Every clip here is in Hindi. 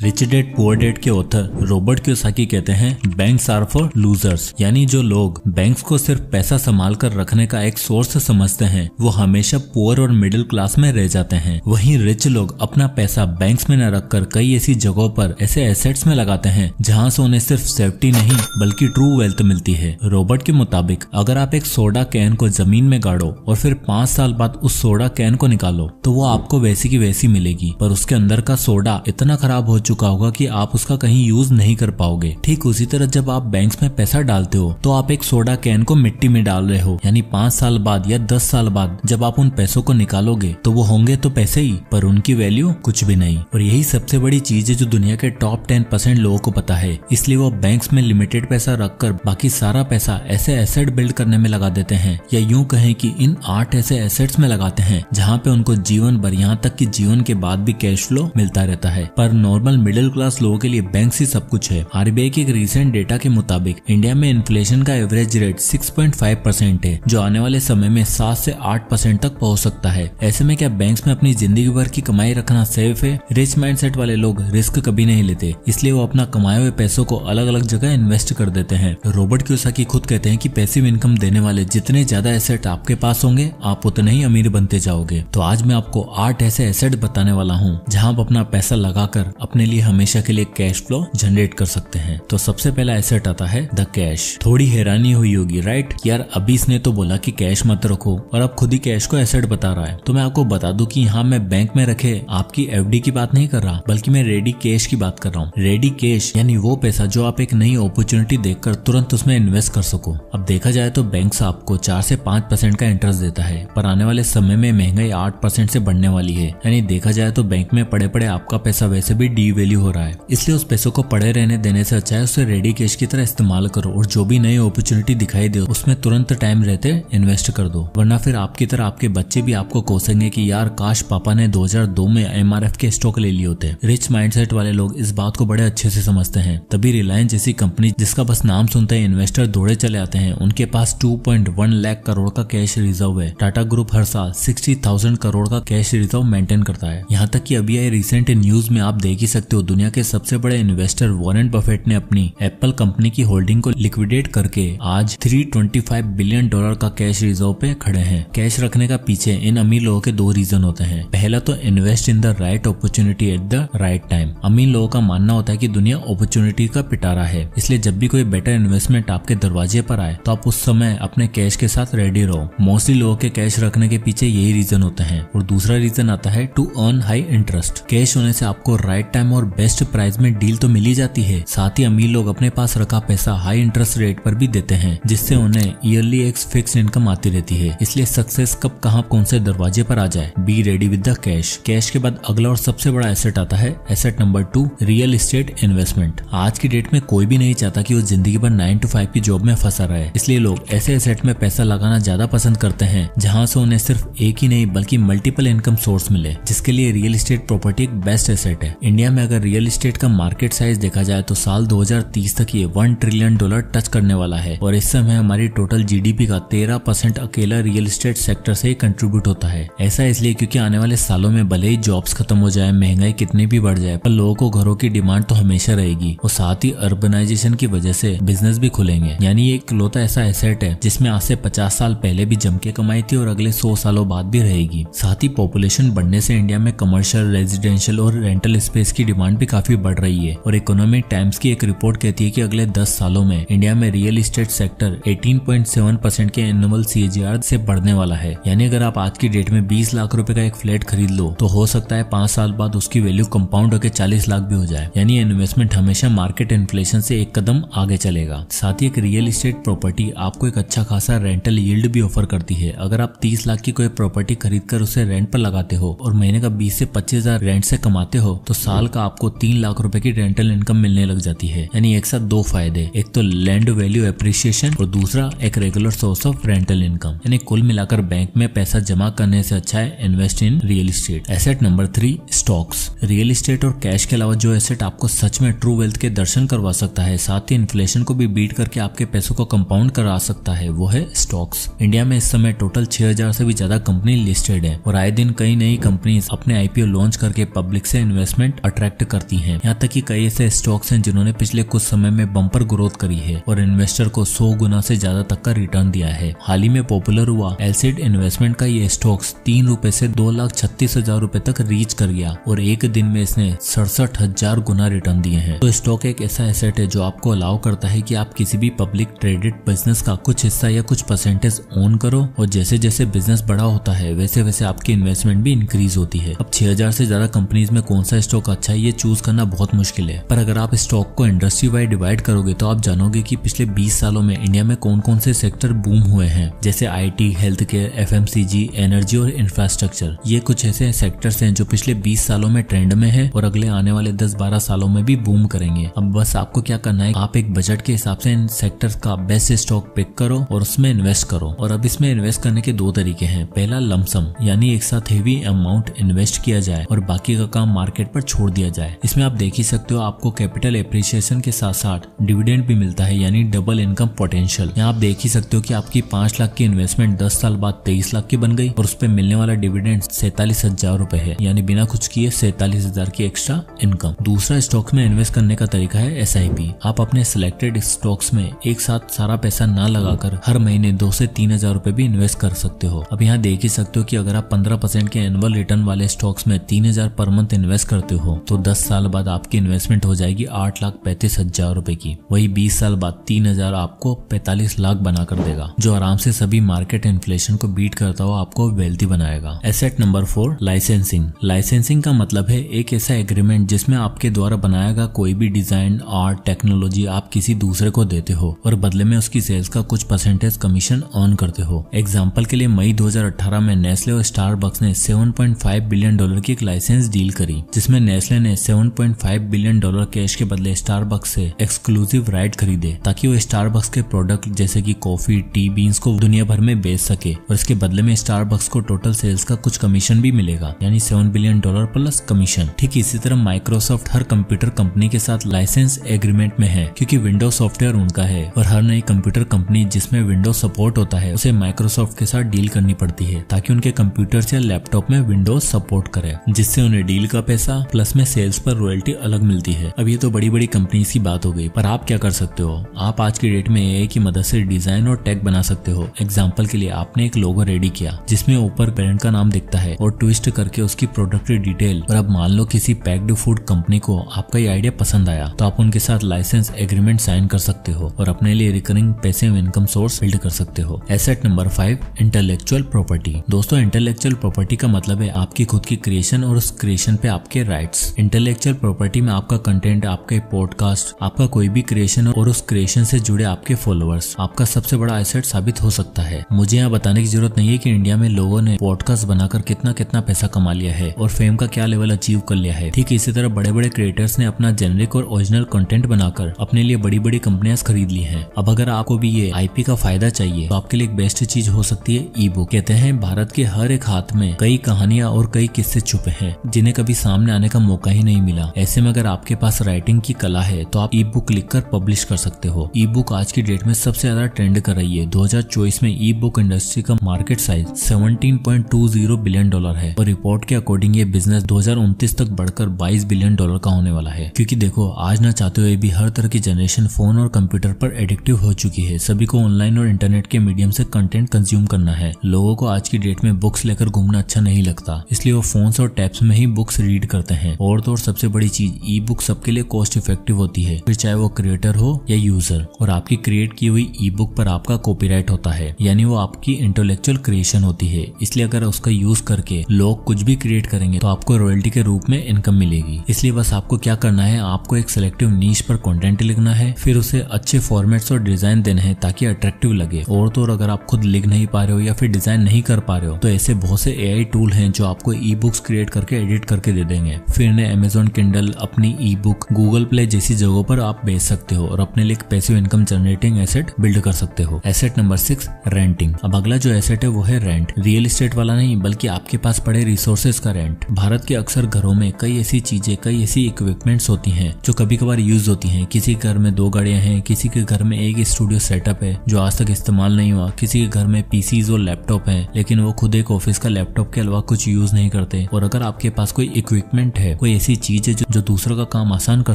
रिच डैड पुअर डैड के ऑथर रॉबर्ट कियोसाकी कहते हैं बैंक्स आर फॉर लूजर्स, यानी जो लोग बैंक्स को सिर्फ पैसा संभाल कर रखने का एक सोर्स समझते हैं वो हमेशा पुअर और मिडिल क्लास में रह जाते हैं। वहीं रिच लोग अपना पैसा बैंक्स में न रखकर कई ऐसी जगहों पर ऐसे एसेट्स में लगाते हैं जहां से उन्हें सिर्फ सेफ्टी नहीं बल्कि ट्रू वेल्थ मिलती है। रॉबर्ट के मुताबिक अगर आप एक सोडा कैन को जमीन में गाड़ो और फिर 5 साल बाद उस सोडा कैन को निकालो तो वो आपको वैसी की वैसी मिलेगी, पर उसके अंदर का सोडा इतना खराब हो चुका होगा कि आप उसका कहीं यूज नहीं कर पाओगे। ठीक उसी तरह जब आप बैंक्स में पैसा डालते हो तो आप एक सोडा कैन को मिट्टी में डाल रहे हो, यानी 5 साल बाद या 10 साल बाद जब आप उन पैसों को निकालोगे तो वो होंगे तो पैसे ही, पर उनकी वैल्यू कुछ भी नहीं। और यही सबसे बड़ी चीज है जो दुनिया के टॉप 10% लोगों को पता है, इसलिए वो बैंक्स में लिमिटेड पैसा रखकर बाकी सारा पैसा ऐसे एसेट बिल्ड करने में लगा देते हैं, या यूं कहें कि इन 8 ऐसे एसेट्स में लगाते हैं जहां पे उनको जीवन भर, यहाँ तक कि जीवन के बाद भी कैश फ्लो मिलता रहता है। पर नॉर्मल मिडिल क्लास लोगों के लिए बैंक्स ही सब कुछ है। आरबीआई के एक रिसेंट डेटा के मुताबिक इंडिया में इन्फ्लेशन का एवरेज रेट 6.5% है, जो आने वाले समय में 7 से 8% तक पहुंच सकता है। ऐसे में क्या बैंक्स में अपनी जिंदगी भर की कमाई रखना सेफ है? रिच माइंडसेट वाले लोग रिस्क कभी नहीं लेते, इसलिए वो अपना कमाए हुए पैसों को अलग अलग जगह इन्वेस्ट कर देते हैं। रॉबर्ट कियोसाकी खुद कहते हैं कि पैसिव इनकम देने वाले जितने ज्यादा एसेट आपके पास होंगे आप उतने ही अमीर बनते जाओगे। तो आज मैं आपको 8 ऐसे एसेट बताने वाला हूँ जहाँ आप अपना पैसा लगाकर अपने लिए हमेशा के लिए कैश फ्लो जनरेट कर सकते हैं। तो सबसे पहला एसेट आता है द कैश। थोड़ी हैरानी हुई होगी राइट, यार अभी इसने तो बोला कि कैश मत रखो और अब खुद ही कैश को एसेट बता रहा है। तो मैं आपको बता दूं कि यहाँ मैं बैंक में रखे आपकी एफडी की बात नहीं कर रहा, बल्कि मैं रेडी कैश की बात कर रहा हूँ। रेडी कैश यानी वो पैसा जो आप एक नई अपॉर्चुनिटी देखकर तुरंत उसमें इन्वेस्ट कर सको। अब देखा जाए तो बैंक आपको 4 से 5% का इंटरेस्ट देता है, पर आने वाले समय में महंगाई 8% से बढ़ने वाली है, यानी देखा जाए तो बैंक में पड़े पड़े आपका पैसा वैसे भी डी वैल्यू हो रहा है। इसलिए उस पैसों को पड़े रहने देने से अच्छा है उसे रेडी कैश की तरह इस्तेमाल करो और जो भी नई अपॉर्चुनिटी दिखाई दे उसमें तुरंत टाइम रहते इन्वेस्ट कर दो, वरना फिर आपकी तरह आपके बच्चे भी आपको कोसेंगे कि यार काश पापा ने 2002 में एमआरएफ के स्टॉक ले लिए होते। रिच माइंडसेट वाले लोग इस बात को बड़े अच्छे से समझते हैं, तभी रिलायंस जैसी कंपनी जिसका बस नाम सुनते ही इन्वेस्टर दौड़े चले आते हैं, उनके पास 2.1 लाख करोड़ का कैश रिजर्व है। टाटा ग्रुप हर साल 60,000 करोड़ का कैश रिजर्व मेंटेन करता है। यहाँ तक कि अभी आए रिसेंट न्यूज में आप देख ही सकते हो, दुनिया के सबसे बड़े इन्वेस्टर वॉरेन बफेट ने अपनी एप्पल कंपनी की होल्डिंग को लिक्विडेट करके आज $325 बिलियन का कैश रिजर्व पे खड़े हैं। कैश रखने का पीछे इन अमीर लोगों के 2 रीजन होते हैं। पहला तो invest in the right opportunity at the right time. अमीर लोगों का मानना होता है कि दुनिया अपॉर्चुनिटी का पिटारा है, इसलिए जब भी कोई बेटर इन्वेस्टमेंट आपके दरवाजे पर आए तो आप उस समय अपने कैश के साथ रेडी रहो। मोस्टली लोगों के कैश रखने के पीछे यही रीजन होते हैं। और दूसरा रीजन आता है to earn high interest. Cash होने से आपको राइट टाइम और बेस्ट प्राइस में डील तो मिल ही जाती है, साथ ही अमीर लोग अपने पास रखा पैसा हाई इंटरेस्ट रेट पर भी देते हैं, जिससे उन्हें ईयरली एक फिक्स इनकम आती रहती है। इसलिए सक्सेस कब कहां कौन से दरवाजे पर आ जाए, be ready with the cash. Cash के बाद अगला और सबसे बड़ा एसेट आता है asset number 2, real estate investment. आज की डेट में कोई भी नहीं चाहता कि वो जिंदगी भर 9 to 5 की जॉब में फंसा रहे, इसलिए लोग ऐसे एसेट में पैसा लगाना ज्यादा पसंद करते हैं जहां से उन्हें सिर्फ एक ही नहीं बल्कि मल्टीपल इनकम सोर्स मिले, जिसके लिए रियल एस्टेट प्रॉपर्टी एक बेस्ट एसेट है। इंडिया में अगर रियल एस्टेट का मार्केट साइज देखा जाए तो साल 2030 तक ये $1 ट्रिलियन टच करने वाला है, और इस समय हमारी टोटल जीडीपी का 13% अकेला रियल एस्टेट सेक्टर से ही कंट्रीब्यूट होता है। ऐसा इसलिए क्योंकि आने वाले सालों में भले ही जॉब्स खत्म हो जाए, महंगाई कितनी भी बढ़ जाए, पर लोगों को घरों की डिमांड तो हमेशा रहेगी, और साथ ही अर्बनाइजेशन की वजह से बिजनेस भी खुलेंगे। यानी ये इकलौता ऐसा एसेट है जिसमें आज से 50 साल पहले भी जम के कमाई थी और अगले 100 सालों बाद भी रहेगी। साथ ही पॉपुलेशन बढ़ने से इंडिया में कमर्शियल, रेजिडेंशियल और रेंटल स्पेस की डिमांड भी काफी बढ़ रही है। और इकोनॉमिक टाइम्स की एक रिपोर्ट कहती है कि अगले 10 सालों में इंडिया में रियल एस्टेट सेक्टर 18.7% के एनुअल CAGR से बढ़ने वाला है। यानी अगर आप आज की डेट में 20 लाख रुपए का एक फ्लैट खरीद लो तो हो सकता है 5 साल बाद उसकी वैल्यू कंपाउंड होकर 40 लाख भी हो जाए। यानी इन्वेस्टमेंट हमेशा मार्केट इन्फ्लेशन से एक कदम आगे चलेगा। साथ ही एक रियल एस्टेट प्रॉपर्टी आपको एक अच्छा खासा रेंटल यील्ड भी ऑफर करती है। अगर आप 30 लाख की कोई प्रॉपर्टी खरीद कर उसे रेंट पर लगाते हो और महीने का 20 से 25 हजार रेंट से कमाते हो तो साल का आपको 3 लाख रुपए की रेंटल इनकम मिलने लग जाती है। यानी एक साथ 2 फायदे, एक तो लैंड वैल्यू एप्रिसिएशन और दूसरा एक regular source of rental income. यानी कुल मिलाकर बैंक में पैसा जमा करने से अच्छा है invest in real estate. Asset number 3, stocks. Real estate और कैश के अलावा जो एसेट आपको सच में ट्रू वेल्थ के दर्शन करवा सकता है, साथ ही इन्फ्लेशन को भी बीट करके आपके पैसों को कंपाउंड करा सकता है, वो है स्टॉक्स। इंडिया में इस समय टोटल 6000 से भी ज्यादा कंपनी लिस्टेड है और आए दिन कई नई कंपनीज अपने IPO लॉन्च करके पब्लिक से इन्वेस्टमेंट अट्रैक्ट इफेक्ट करती हैं। यहाँ तक कि कई ऐसे स्टॉक्स हैं जिन्होंने पिछले कुछ समय में बम्पर ग्रोथ करी है और इन्वेस्टर को 100 गुना से ज्यादा तक का रिटर्न दिया है। हाल ही में पॉपुलर हुआ एलसीड इन्वेस्टमेंट का ये स्टॉक्स 3 रुपए से 2,36,000 रुपए तक रीच कर गया और एक दिन में इसने 67,000 गुना रिटर्न दिए हैं। तो स्टॉक एक ऐसा एसेट है जो आपको अलाउ करता है कि आप किसी भी पब्लिक ट्रेडेड बिजनेस का कुछ हिस्सा या कुछ परसेंटेज ओन करो और जैसे जैसे बिजनेस बड़ा होता है वैसे वैसे आपकी इन्वेस्टमेंट भी इंक्रीज होती है। अब 6000 से ज्यादा कंपनीज में कौन सा स्टॉक अच्छा है ये चूज करना बहुत मुश्किल है, पर अगर आप स्टॉक को इंडस्ट्री वाइड डिवाइड करोगे तो आप जानोगे कि पिछले 20 सालों में इंडिया में कौन कौन से सेक्टर बूम हुए हैं, जैसे IT, health care, FMCG, energy और इंफ्रास्ट्रक्चर। ये कुछ ऐसे सेक्टर्स हैं जो पिछले 20 सालों में ट्रेंड में है और अगले आने वाले 10-12 सालों में भी बूम करेंगे। अब बस आपको क्या करना है, आप एक बजट के हिसाब से इन सेक्टर्स का बेस्ट स्टॉक पिक करो और उसमें इन्वेस्ट करो। और अब इसमें इन्वेस्ट करने के 2 तरीके हैं। पहला लमसम, यानी एक साथ हेवी अमाउंट इन्वेस्ट किया जाए और बाकी का काम मार्केट पर छोड़ दिया जाए। इसमें आप देख ही सकते हो आपको कैपिटल एप्रिसिएशन के साथ साथ डिविडेंड भी मिलता है, यानी डबल इनकम पोटेंशियल। यहाँ आप देख ही सकते हो कि आपकी 5 लाख की इन्वेस्टमेंट 10 साल बाद 23 लाख की बन गई और उस पर मिलने वाला डिविडेंड 47,000 रुपए है, यानी बिना कुछ किए 47,000 की एक्स्ट्रा इनकम। दूसरा स्टॉक में इन्वेस्ट करने का तरीका है SIP। आप अपने सिलेक्टेड स्टॉक्स में एक साथ सारा पैसा ना लगाकर हर महीने 2 से 3,000 रुपए भी इन्वेस्ट कर सकते हो। अब यहाँ देख ही सकते हो कि अगर आप 15% के एनुअल रिटर्न वाले स्टॉक्स में 3,000 पर मंथ इन्वेस्ट करते हो तो 10 साल बाद आपकी इन्वेस्टमेंट हो जाएगी 8,35,000 रुपए की। वही 20 साल बाद 3,000 आपको 45 लाख बनाकर देगा, जो आराम से सभी मार्केट इन्फ्लेशन को बीट करता हुआ आपको वेल्थी बनाएगा। Asset number 4, licensing. लाइसेंसिंग का मतलब है एक ऐसा एग्रीमेंट जिसमें आपके द्वारा बनाया गया कोई भी डिजाइन, आर्ट, टेक्नोलॉजी आप किसी दूसरे को देते हो और बदले में उसकी सेल्स का कुछ परसेंटेज कमीशन अर्न करते हो। एग्जाम्पल के लिए मई 2018 में नेस्ले और स्टारबक्स ने $7.5 बिलियन की एक लाइसेंस डील करी, जिसमें नेस्ले ने $7.5 बिलियन कैश के बदले स्टारबक्स से एक्सक्लूसिव राइट खरीदे ताकि वो स्टारबक्स के प्रोडक्ट जैसे कि कॉफी, टी, बीन्स को दुनिया भर में बेच सके और इसके बदले में स्टारबक्स को टोटल सेल्स का कुछ कमीशन भी मिलेगा, यानी $7 बिलियन प्लस कमीशन। ठीक इसी तरह माइक्रोसॉफ्ट हर कंप्यूटर कंपनी के साथ लाइसेंस एग्रीमेंट में है क्योंकि विंडोज सॉफ्टवेयर उनका है और हर नई कंप्यूटर कंपनी जिसमें विंडोज सपोर्ट होता है उसे माइक्रोसॉफ्ट के साथ डील करनी पड़ती है ताकि उनके कंप्यूटर्स या लैपटॉप में विंडोज सपोर्ट करे, जिससे उन्हें डील का पैसा प्लस में सेल्स पर रॉयल्टी अलग मिलती है। अब ये तो बड़ी बड़ी कंपनीज की बात हो गई, पर आप क्या कर सकते हो? आप आज की डेट में AI की मदद से डिजाइन और टैग बना सकते हो। एग्जाम्पल के लिए आपने एक लोगो रेडी किया जिसमें ऊपर ब्रांड का नाम दिखता है और ट्विस्ट करके उसकी प्रोडक्ट डिटेल। और अब मान लो किसी पैक्ड फूड कंपनी को आपका ये आइडिया पसंद आया तो आप उनके साथ लाइसेंस एग्रीमेंट साइन कर सकते हो और अपने लिए recurring passive income source build कर सकते हो। Asset number 5, intellectual property. दोस्तों, इंटेलेक्चुअल प्रॉपर्टी का मतलब है आपकी खुद की क्रिएशन और उस क्रिएशन पे आपके राइट्स। इंटेलेक्चुअल प्रॉपर्टी में आपका कंटेंट, आपके पॉडकास्ट, आपका कोई भी क्रिएशन और उस क्रिएशन से जुड़े आपके फॉलोअर्स आपका सबसे बड़ा एसेट साबित हो सकता है। मुझे यहाँ बताने की जरूरत नहीं है कि इंडिया में लोगों ने पॉडकास्ट बनाकर कितना कितना पैसा कमा लिया है और फेम का क्या लेवल अचीव कर लिया है। ठीक इसी तरह बड़े बड़े क्रिएटर्स ने अपना जेनरिक और ओरिजिनल कंटेंट बनाकर अपने लिए बड़ी बड़ी कंपनियां खरीद ली हैं। अब अगर आपको भी ये IP का फायदा चाहिए तो आपके लिए एक बेस्ट चीज हो सकती है ई-बुक। कहते हैं भारत के हर एक हाथ में कई कहानियां और कई किस्से छुपे हैं जिन्हें कभी सामने आने का मौका ही नहीं मिला। ऐसे में अगर आपके पास राइटिंग की कला है तो आप ई-बुक लिखकर पब्लिश कर सकते हो। ई-बुक आज की डेट में सबसे ज्यादा ट्रेंड कर रही है। 2024 में ई-बुक इंडस्ट्री का मार्केट साइज $17.20 बिलियन है और रिपोर्ट के अकॉर्डिंग ये बिजनेस 2029 तक बढ़कर $22 बिलियन का होने वाला है। क्योंकि देखो, आज ना चाहते हुए भी हर तरह की जनरेशन फोन और कंप्यूटर पर एडिक्टिव हो चुकी है। सभी को ऑनलाइन और इंटरनेट के मीडियम से कंटेंट कंज्यूम करना है। लोगों को आज की डेट में बुक्स लेकर घूमना अच्छा नहीं लगता, इसलिए वो फोन्स और टैब्स में ही बुक्स रीड करते हैं। और तो और सबसे बड़ी चीज, ई बुक सबके लिए कॉस्ट इफेक्टिव होती है, फिर चाहे वो क्रिएटर हो या यूजर। और आपकी क्रिएट की हुई ई बुक पर आपका कॉपीराइट होता है, यानी वो आपकी इंटेलेक्चुअल क्रिएशन होती है। इसलिए अगर उसका यूज करके लोग कुछ भी क्रिएट करेंगे तो आपको रॉयल्टी के रूप में इनकम मिलेगी। इसलिए बस आपको क्या करना है, आपको एक सिलेक्टिव नीश पर कंटेंट लिखना है, फिर उसे अच्छे फॉर्मेट्स और डिजाइन देने हैं ताकि अट्रैक्टिव लगे। और तो और अगर आप खुद लिख नहीं पा रहे हो या फिर डिजाइन नहीं कर पा रहे हो तो ऐसे बहुत से AI टूल हैं जो आपको ई बुक्स क्रिएट करके एडिट करके दे देंगे। फिर इन्हें Amazon Kindle, अपनी ई बुक, Google Play जैसी जगहों पर आप बेच सकते हो और अपने लिए एक passive income generating asset build कर सकते हो। Asset number 6, renting. अब अगला जो एसेट है वो है रेंट। रियल एस्टेट वाला नहीं, बल्कि आपके पास पड़े रिसोर्सेज का रेंट। भारत के अक्सर घरों में कई ऐसी चीजें, कई ऐसी इक्विपमेंट्स होती हैं जो कभी कभार यूज होती हैं। किसी के घर में 2 गाड़ियां हैं, किसी के घर में एक स्टूडियो सेटअप है जो आज तक इस्तेमाल नहीं हुआ, किसी के घर में PCs और लैपटॉप है लेकिन वो खुद एक ऑफिस का लैपटॉप के अलावा कुछ यूज नहीं करते। और अगर आपके पास कोई इक्विपमेंट है, कोई कोई ऐसी चीज है जो दूसरों का काम आसान कर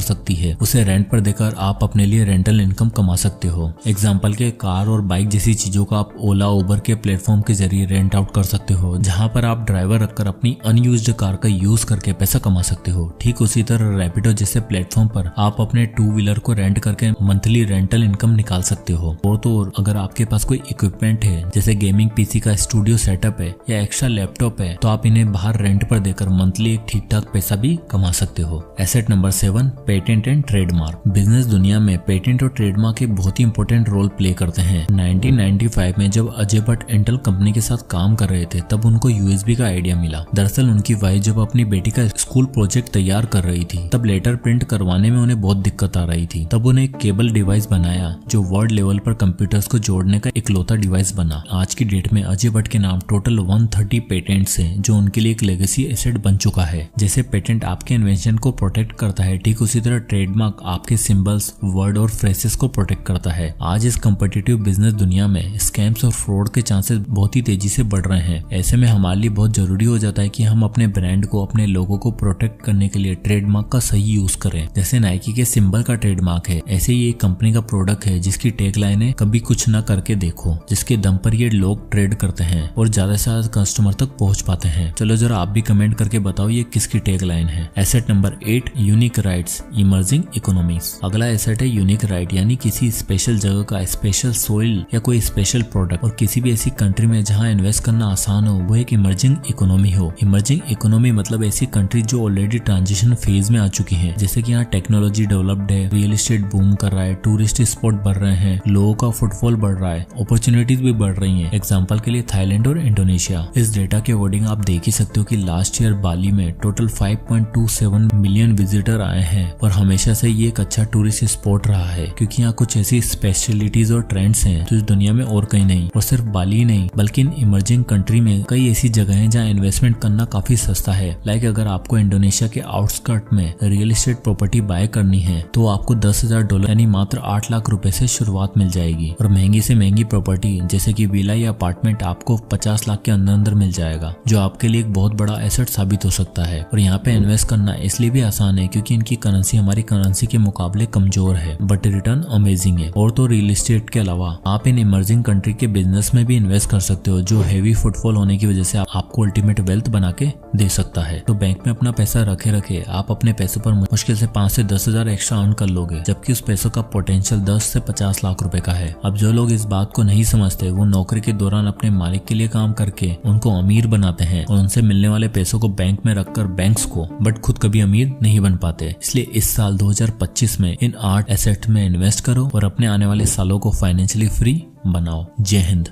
सकती है, उसे रेंट पर देकर आप अपने लिए रेंटल इनकम कमा सकते हो। एग्जाम्पल के कार और बाइक जैसी चीजों को आप ओला उबर के प्लेटफॉर्म के जरिए रेंट आउट कर सकते हो, जहाँ पर आप ड्राइवर रखकर अपनी अनयूज्ड कार का यूज करके पैसा कमा सकते हो। ठीक उसी तरह रैपिडो जैसे प्लेटफॉर्म पर आप अपने 2 व्हीलर को रेंट करके मंथली रेंटल इनकम निकाल सकते हो। और तो और अगर आपके पास कोई इक्विपमेंट है, जैसे गेमिंग पीसी का स्टूडियो सेटअप है या एक्स्ट्रा लैपटॉप है, तो आप इन्हें बाहर रेंट पर देकर मंथली एक ठीक ठाक पैसा भी कमा सकते हो। Asset number 7, patent and trademark. Business दुनिया में पेटेंट और ट्रेडमार्क एक बहुत ही इंपॉर्टेंट रोल प्ले करते हैं। 1995 में जब अजय भट्ट इंटेल कंपनी के साथ काम कर रहे थे, तब उनको यूएसबी का आइडिया मिला। दरअसल उनकी वाइफ जब अपनी बेटी का स्कूल प्रोजेक्ट तैयार कर रही थी, तब लेटर प्रिंट करवाने में उन्हें बहुत दिक्कत आ रही थी। तब उन्हें एक केबल डिवाइस बनाया जो वर्ल्ड लेवल पर कंप्यूटर्स को जोड़ने का इकलौता डिवाइस बना। आज की डेट में अजय भट्ट के नाम टोटल 130 पेटेंट्स हैं, जो उनके लिए एक लेगेसी एसेट बन चुका है। जैसे पेटेंट आपके इन्वेंशन को प्रोटेक्ट करता है, ठीक उसी तरह ट्रेडमार्क आपके सिंबल्स, वर्ड और फ्रेसेस को प्रोटेक्ट करता है। आज इस कॉम्पिटिटिव बिजनेस दुनिया में स्कैम्स और फ्रॉड के चांसेस बहुत ही तेजी से बढ़ रहे हैं। ऐसे में हमारे लिए बहुत जरूरी हो जाता है कि हम अपने ब्रांड को, अपने लोगों को प्रोटेक्ट करने के लिए ट्रेडमार्क का सही यूज करें। जैसे नाइकी के सिंबल का ट्रेडमार्क है, ऐसे ही एक कंपनी का प्रोडक्ट है जिसकी टैगलाइन है कभी कुछ ना करके देखो, जिसके दम पर ये लोग ट्रेड करते हैं और ज्यादा से ज्यादा कस्टमर तक पहुंच पाते हैं। चलो जरा आप भी कमेंट करके बताओ ये किसकी टैगलाइन है। Asset number 8, unique rights, emerging economies. अगला एसेट है यूनिक राइट, यानी किसी स्पेशल जगह का स्पेशल सोइल या कोई स्पेशल प्रोडक्ट, और किसी भी ऐसी कंट्री में जहां इन्वेस्ट करना आसान हो, वो एक इमर्जिंग इकोनॉमी हो। इमर्जिंग इकोनॉमी मतलब ऐसी कंट्री जो ऑलरेडी ट्रांजिशन फेज में आ चुकी है, जैसे कि यहाँ टेक्नोलॉजी डेवलप्ड है, रियल एस्टेट बूम कर रहा है, टूरिस्ट स्पॉट बढ़ रहे हैं, लोगों का फुटफॉल बढ़ रहा है, अपॉर्चुनिटीज भी बढ़ रही हैं। एग्जांपल के लिए थाईलैंड और इंडोनेशिया। इस डेटा के अकॉर्डिंग आप देख ही सकते हो कि लास्ट ईयर बाली में टोटल 5.27 मिलियन विजिटर आए हैं और हमेशा से ये एक अच्छा टूरिस्ट स्पॉट रहा है, क्योंकि यहाँ कुछ ऐसी स्पेशलिटीज और ट्रेंड्स हैं जो इस दुनिया में और कहीं नहीं। और सिर्फ बाली नहीं, बल्कि इन इमर्जिंग कंट्री में कई ऐसी जगह हैं जहाँ इन्वेस्टमेंट करना काफी सस्ता है। लाइक अगर आपको इंडोनेशिया के आउटस्कर्ट में रियल एस्टेट प्रॉपर्टी बाय करनी है, तो आपको $10,000 यानी मात्र 8 लाख रुपए से शुरुआत मिल जाएगी। और महंगी से महंगी प्रॉपर्टी जैसे कि विला या अपार्टमेंट आपको 50 लाख के अंदर मिल जाएगा, जो आपके लिए एक बहुत बड़ा एसेट साबित हो सकता है। और यहाँ पे इन्वेस्ट करना इसलिए भी आसान है क्योंकि इनकी करेंसी हमारी करेंसी के मुकाबले कमजोर है, बट रिटर्न अमेजिंग है। और तो रियल एस्टेट के अलावा आप इन इमर्जिंग कंट्री के बिजनेस में भी इन्वेस्ट कर सकते हो, जो हेवी फुटफॉल होने की वजह से आपको अल्टीमेट वेल्थ बना के दे सकता है। तो बैंक में अपना पैसा रखे रखे आप अपने पैसे पर मुश्किल से 5 से 10 हजार एक्स्ट्रा अर्न कर लोगे, जबकि उस पैसों का पोटेंशियल 10 से 50 लाख रुपए का है। अब जो लोग इस बात को नहीं समझते, वो नौकरी के दौरान अपने मालिक के लिए काम करके उनको अमीर बनाते हैं और उनसे मिलने वाले पैसों को बैंक में रखकर बैंक्स को, बट खुद कभी अमीर नहीं बन पाते। इसलिए इस साल 2025 में इन 8 एसेट में इन्वेस्ट करो और अपने आने वाले सालों को फाइनेंशियली फ्री बनाओ। जय हिंद।